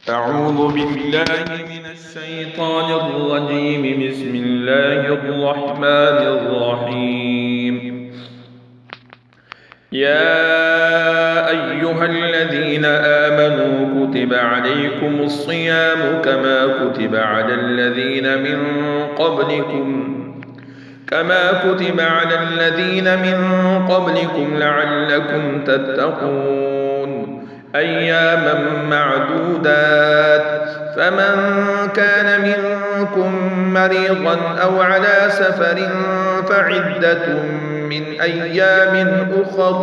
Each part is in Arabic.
أعوذ بالله من الشيطان الرجيم. بسم الله الرحمن الرحيم. يا أيها الذين آمنوا كتب عليكم الصيام كما كتب على الذين من قبلكم لعلكم تتقون. أياما معدودات، فمن كان منكم مريضا أو على سفر فعدة من أيام أخر،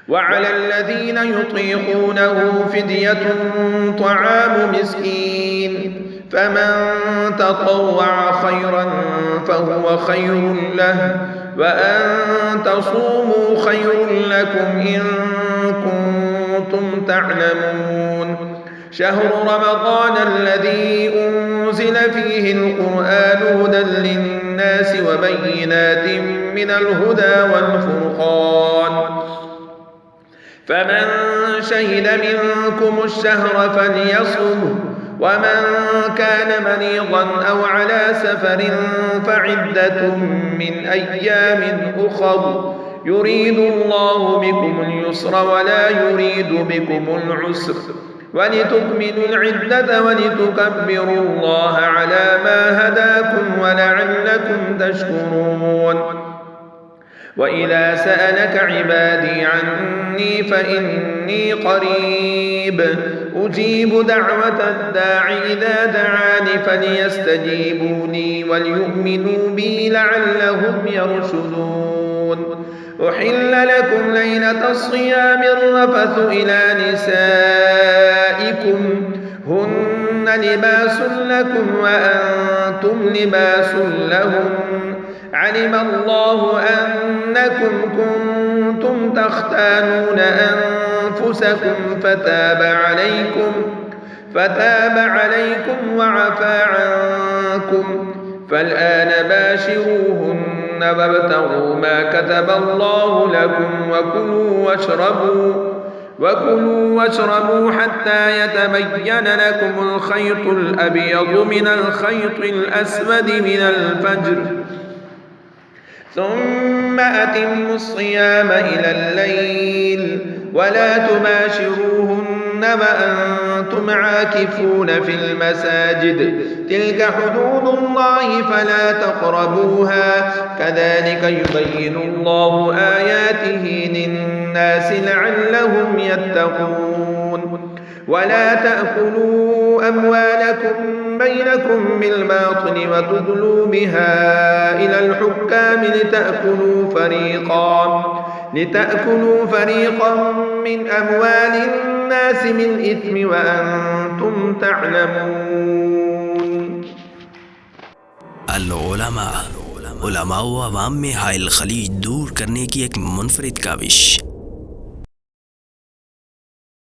وعلى الذين يطيقونه فدية طعام مسكين، فمن تطوع خيرا فهو خير له، وأن تصوموا خير لكم إن كنتم تعلمون. شهر رمضان الذي أنزل فيه القرآن هدى للناس وبينات من الهدى والفرقان، فمن شهد منكم الشهر فليصمه، ومن كان مريضا أو على سفر فعدة من أيام أخر، يريد الله بكم اليسر ولا يريد بكم العسر، ولتكملوا العدة ولتكبروا الله على ما هداكم ولعلكم تشكرون. وإذا سألك عبادي عني فإني قريب أجيب دعوة الداع إذا دعاني، فليستجيبوا لي وليؤمنوا بي لعلهم يرشدون. أحل لكم ليلة الصيام الرفث إلى نسائكم هن لباس لكم وأنتم لباس لهم، علم الله أنكم كنتم تختانون أنفسكم فتاب عليكم وعفى عنكم، فالآن باشروهن وابتغوا ما كتب الله لكم، وكلوا واشربوا حتى يتبين لكم الخيط الأبيض من الخيط الأسود من الفجر، ثم أتموا الصيام إلى الليل، ولا تباشروهن وأنتم عاكفون في المساجد، تلك حدود الله فلا تقربوها، كذلك يبين الله آياته للناس لعلهم يتقون. ولا تأكلوا أموالكم بينكم بالباطل وتدلوا بها إلى الحكام لتأكلوا فريقا من أموال الناس بالإثم وأنتم تعلمون. उलमा व अवाम में हाइल खलीज दूर करने की एक मुनफरिद काविश